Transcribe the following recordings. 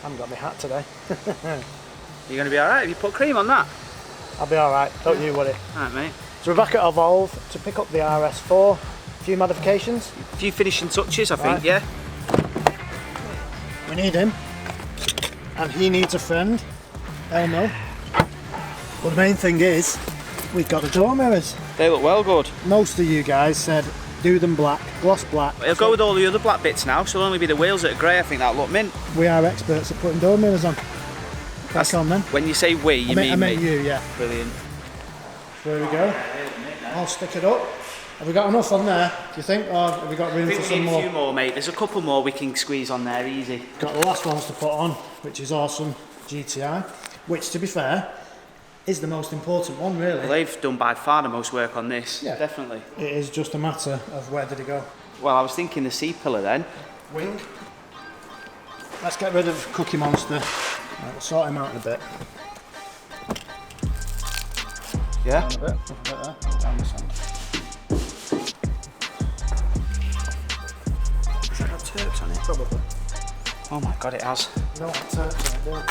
haven't got my hat today. You're going to be alright if you put cream on that? I'll be alright, don't you worry. Alright, mate. So we're back at Evolve to pick up the RS4. A few modifications. A few finishing touches, I think, yeah. We need him. And he needs a friend. Elmo. But the main thing is, we've got the door mirrors. They look well good. Most of you guys said do them black, gloss black. It'll go with all the other black bits now, so it'll only be the wheels that are grey. I think that'll look mint. We are experts at putting door mirrors on. Crack on then. When you say we, you mean I meant me. you, yeah. Brilliant. There we go. I'll stick it up. Have we got enough on there, do you think? Or have we got room for some more? A few more, mate. There's a couple more we can squeeze on there, easy. Got the last ones to put on, which is awesome. GTI, which to be fair, is the most important one really. Well, they've done by far the most work on this, yeah. Definitely. It is just a matter of where did it go. Well, I was thinking the C-pillar then. Wing. Let's get rid of Cookie Monster. Right, we'll sort him out in a bit. Yeah? A bit there, down the side. Has that got Turks on it? Probably. Oh my god, it has. No, Turks on it, don't.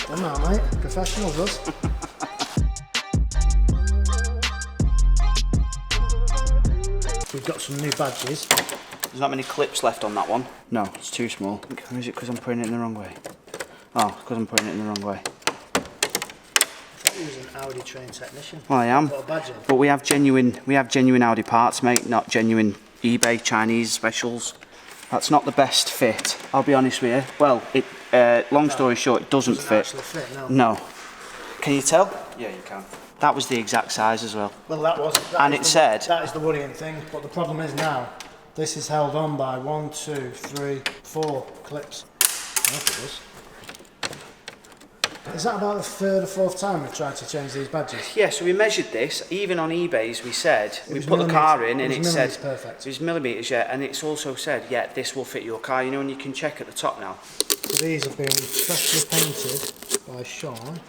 Done now, mate. Professionals, us. We've got some new badges. There's not many clips left on that one. No, it's too small. Or is it because I'm putting it in the wrong way? Oh, because I'm putting it in the wrong way. I thought he was an Audi trained technician. Well, I am. Got a badge in. But we have genuine Audi parts, mate, not genuine eBay Chinese specials. That's not the best fit, I'll be honest with you. Well, long story short, it doesn't fit. Actually fit, no. No. Can you tell? Yeah, you can. That was the exact size as well. Well, that was. And it said. That is the worrying thing. But the problem is now, this is held on by 1, 2, 3, 4 clips. I hope it is. Is that about the third or fourth time we've tried to change these badges? Yeah, so we measured this. Even on eBay's, we said we put the car in, and it said perfect. It was millimeters, yeah, and it's also said, yeah, this will fit your car. You know, and you can check at the top now. So these have been freshly painted by Sean.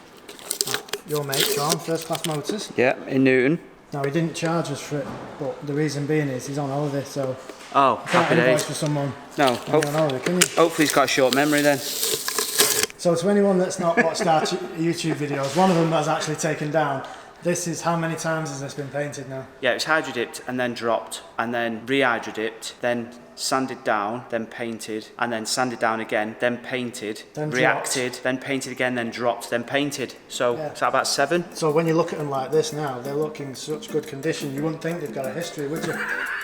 Your mate, Sean, First Class Motors. Yeah, in Newton. Now, he didn't charge us for it, but the reason being is he's on holiday, so... Oh, happy days. For someone No, on holiday, can you? Hopefully he's got a short memory then. So to anyone that's not watched our YouTube videos, one of them that's actually taken down, this is how many times has this been painted now? Yeah, it was hydro dipped and then dropped, and then re-hydro dipped, then sanded down, then painted, and then sanded down again, then painted, then reacted, then painted again, then dropped, then painted. So yeah. Is that about 7? So when you look at them like this now, they look in such good condition, you wouldn't think they've got a history, would you?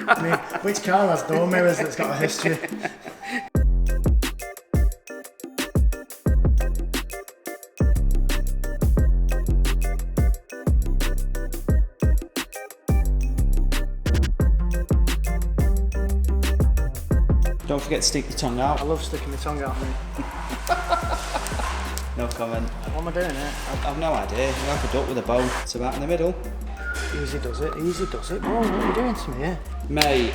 I mean, which car has door mirrors that's got a history? Don't forget to stick the tongue out. I love sticking my tongue out, mate. No comment. What am I doing here? I've no idea. You're like a duck with a bow. It's about in the middle. Easy does it, easy does it. Whoa, what are you doing to me here? Mate.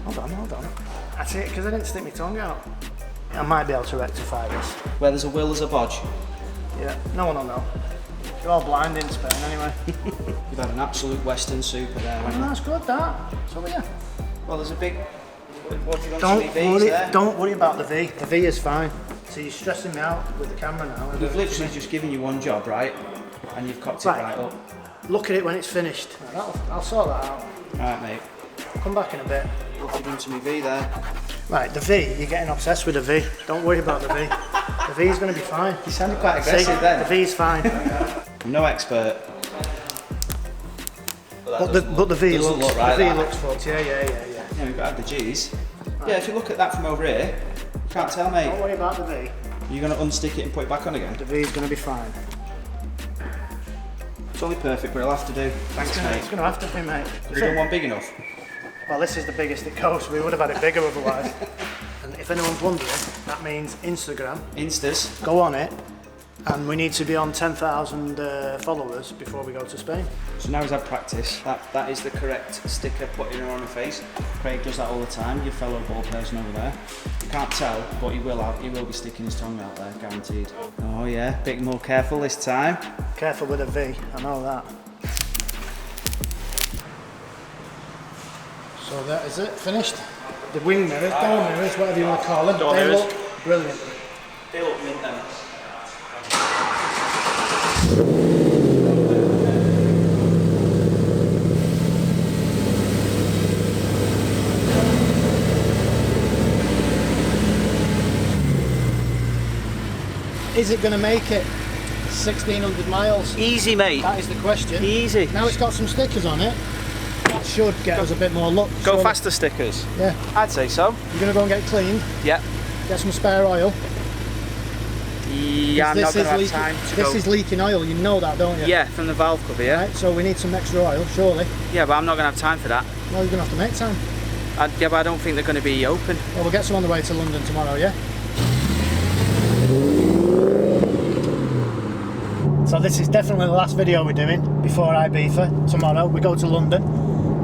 Hold on. That's it, because I didn't stick my tongue out. I might be able to rectify this. Where there's a will, there's a bodge. Yeah, no one will know. You're all blind in Spain anyway. You've had an absolute Western super there. Oh, that's good, that. So yeah. Well, there's a big... What have you Don't worry about the V. The V is fine. So you're stressing me out with the camera now. We've literally just given you one job, right? And you've cocked it right up. Look at it when it's finished. I'll sort that out. Alright, mate. I'll come back in a bit. What have you done to me V there? Right, the V, you're getting obsessed with the V. Don't worry about the V. The V is going to be fine. You sounded quite aggressive then. The V is fine. I'm no expert. But the V looks right. The V looks fucked. Yeah. Yeah, we've got to have the G's. Right. Yeah, if you look at that from over here, you can't tell, mate. Don't worry about the V. You're going to unstick it and put it back on again? The V is going to be fine. It's only perfect, but it'll have to do. Thanks, mate. It's going to have to be, mate. Have you done one big enough? Well, this is the biggest it goes. We would have had it bigger otherwise. And if anyone's wondering, that means Instagram. Instas. Go on it. And we need to be on 10,000 followers before we go to Spain. So now he's had practice. That is the correct sticker putting her on her face. Craig does that all the time, your fellow ball person over there. You can't tell, but he will be sticking his tongue out there, guaranteed. Oh yeah, a bit more careful this time. Careful with a V, I know that. So that is it, finished. The wing mirrors, door mirrors, whatever you want to call them, Brilliant. They look mint then. Is it going to make it 1,600 miles? Easy, mate. That is the question. Easy. Now it's got some stickers on it. That should get us a bit more luck. Go faster stickers. Yeah. I'd say so. You're going to go and get it cleaned? Yeah. Get some spare oil? Yeah, I'm not going to have time to go. This is leaking oil, you know that, don't you? Yeah, from the valve cover, yeah. Right, so we need some extra oil, surely. Yeah, but I'm not going to have time for that. Well, you're going to have to make time. Yeah, but I don't think they're going to be open. Well, we'll get some on the way to London tomorrow, yeah? So this is definitely the last video we're doing before Ibiza. Tomorrow we go to London.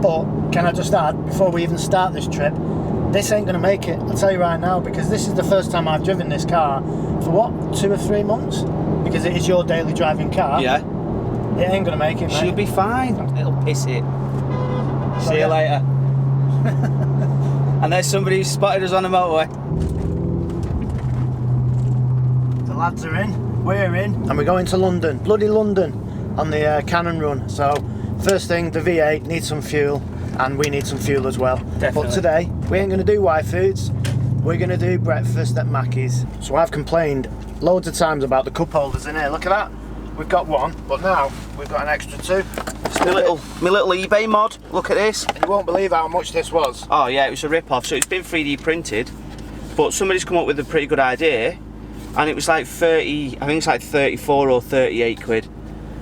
But can I just add, before we even start this trip, this ain't going to make it, I'll tell you right now, because this is the first time I've driven this car for what, 2 or 3 months? Because it is your daily driving car. Yeah. It ain't going to make it, mate. She'll be fine. It'll piss it. See you later. And there's somebody who spotted us on the motorway. The lads are in, we're in, and we're going to London, bloody London, on the Cannon Run. So first thing, the V8 needs some fuel, and we need some fuel as well. Definitely. But today, we ain't going to do Y Foods, we're going to do breakfast at Mackey's. So I've complained loads of times about the cup holders in here, look at that. We've got one, but now we've got an extra 2. My little eBay mod, look at this. You won't believe how much this was. Oh yeah, it was a rip-off, so it's been 3D printed, but somebody's come up with a pretty good idea, and it was like 30, I think it's like 34 or 38 quid,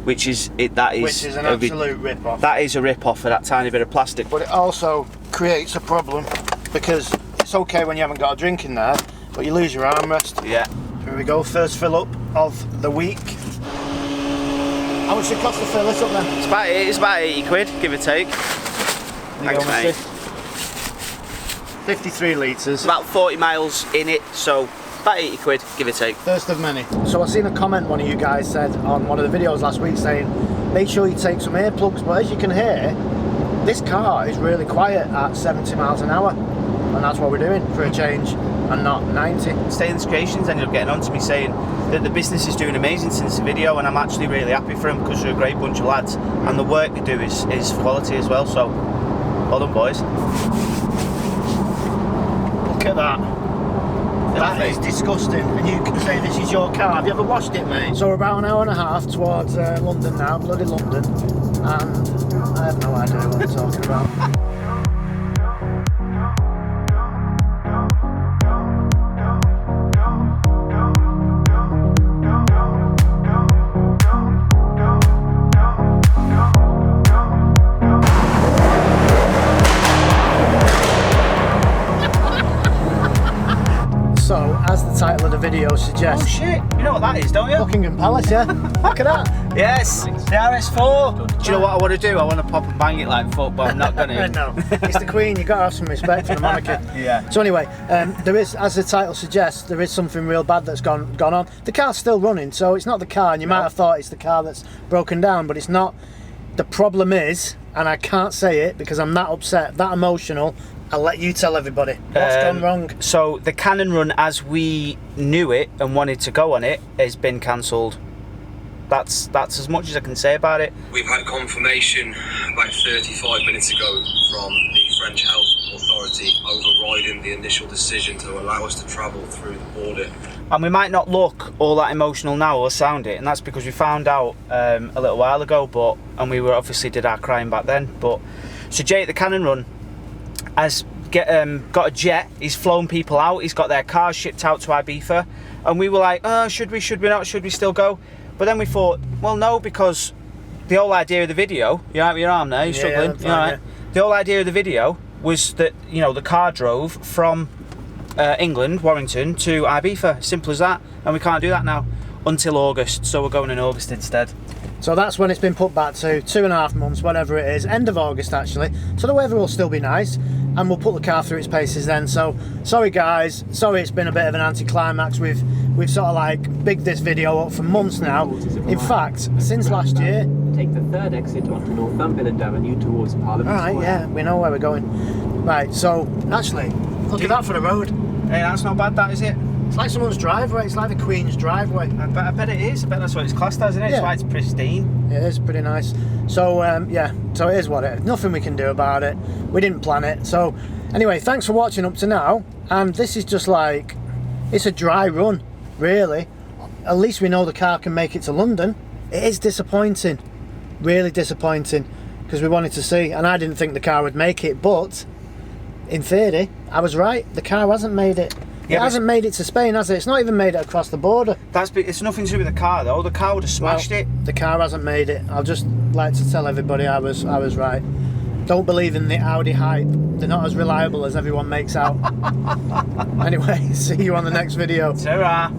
which is an absolute rip-off. That is a rip-off for that tiny bit of plastic. But it also creates a problem, because it's okay when you haven't got a drink in there, but you lose your armrest. Yeah. Here we go, first fill up of the week. How much did it cost to fill this up then? It's about 80 quid, give or take. Thanks, mate. 53 litres. About 40 miles in it, so about 80 quid, give or take. First of many. So I seen a comment one of you guys said on one of the videos last week saying, make sure you take some earplugs, but as you can hear, this car is really quiet at 70 miles an hour. And that's what we're doing for a change, and not 90. Stainless Creations ended up getting on to me saying that the business is doing amazing since the video, and I'm actually really happy for them because they're a great bunch of lads, and the work they do is quality as well, so well done, boys. Look at that. That is disgusting, and you can say this is your car. Have you ever washed it, mate? So we're about an hour and a half towards London now, bloody London, and I have no idea what I'm talking about. So, as the title of the video suggests... Oh shit, you know what that is, don't you? Buckingham Palace, yeah? Look at that! Yes, the RS4! Do you know what I want to do? I want to pop and bang it like fuck, but I'm not going to. No, it's the Queen, you've got to have some respect for the monarchy. Yeah. So anyway, there is, as the title suggests, there is something real bad that's gone on. The car's still running, so it's not the car, and you might have thought it's the car that's broken down, but it's not. The problem is, and I can't say it because I'm that upset, that emotional, I'll let you tell everybody. What's gone wrong? So the Cannon Run as we knew it and wanted to go on it has been cancelled. That's as much as I can say about it. We've had confirmation about 35 minutes ago from the French Health Authority overriding the initial decision to allow us to travel through the border. And we might not look all that emotional now or sound it, and that's because we found out a little while ago, and we were obviously did our crying back then. But so Jay at the Cannon Run has got a jet, he's flown people out, he's got their cars shipped out to Ibiza, and we were like, oh, should we not, should we still go? But then we thought, well no, because the whole idea of the video, you out with your arm there, you're struggling, fine, you all right? yeah. The whole idea of the video was that, you know, the car drove from England, Warrington, to Ibiza, simple as that, and we can't do that now until August, so we're going in August instead. So that's when it's been put back to 2.5 months, whatever it is, end of August actually. So the weather will still be nice, and we'll put the car through its paces then. So sorry guys, sorry it's been a bit of an anticlimax. We've sort of like bigged this video up for months now. In fact, since last year. Take the third exit onto Northumberland Avenue towards Parliament Alright, Square. yeah, we know where we're going. Right, so actually, look at that for the road. Hey, that's not bad, that is it? It's like someone's driveway. It's like the Queen's driveway. I bet it is. I bet that's what it's classed as, isn't it? Yeah. That's why it's pristine. It is pretty nice. So yeah, so it is what it is. Nothing we can do about it. We didn't plan it. So anyway, thanks for watching up to now. And this is just like, it's a dry run, really. At least we know the car can make it to London. It is disappointing, really disappointing, because we wanted to see, and I didn't think the car would make it, but in theory, I was right. The car hasn't made it. Yeah, it hasn't made it to Spain, has it? It's not even made it across the border. It's nothing to do with the car though. The car would have smashed it. The car hasn't made it. I'll just like to tell everybody I was right. Don't believe in the Audi hype. They're not as reliable as everyone makes out. Anyway, see you on the next video. Ta-ra.